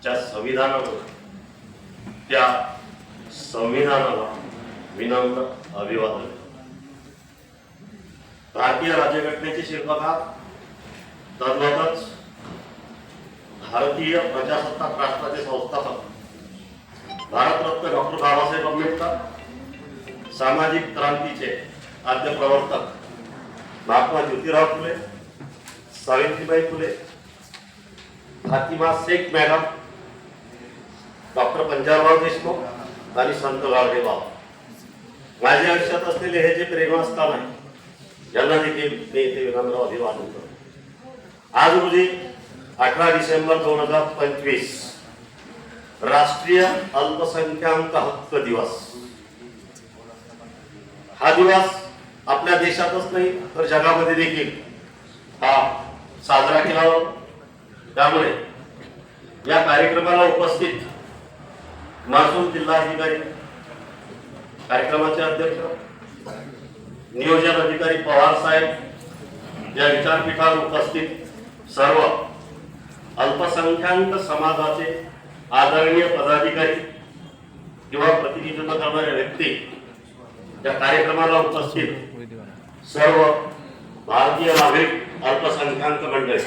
ज्या संविधानानं त्या संविधानाला विनम्र अभिवादन। भारतीय राज्यघटनेचे शिल्पकार तद्वतच भारतीय प्रजासत्ताक राष्ट्राचे संस्थापक भारतरत्न डॉक्टर बाबासाहेब आंबेडकर, सामाजिक क्रांतीचे आद्य प्रवर्तक महात्मा ज्योतिराव फुले, सावित्रीबाई फुले, फातिमा शेख मॅडम, डॉक्टर पंजाबराव देशमुख आणि संत गाडगेबाबा माझ्या आयुष्यात असलेले हे जे प्रेरणास्थान आहे, यांना देखील मी इथे विनम्र अभिवादन करतो। आज रोजी 18 डिसेंबर 2025 राष्ट्रीय अल्पसंख्याक हक्क दिवस। हा दिवस आपल्या देशातच नाही तर जगामध्ये देखील हा साजरा केला जातो। त्यामुळे या कार्यक्रमाला उपस्थित महसूल जिल्हाधिकारी, कार्यक्रमाचे अध्यक्ष, नियोजन अधिकारी पवार साहेब, या विचारपीठावर उपस्थित सर्व अल्पसंख्याक समाजाचे आदरणीय पदाधिकारी किंवा प्रतिनिधित्व करणारे व्यक्ती, या कार्यक्रमाला उपस्थित सर्व भारतीय नागरिक अल्पसंख्याक मंडळी,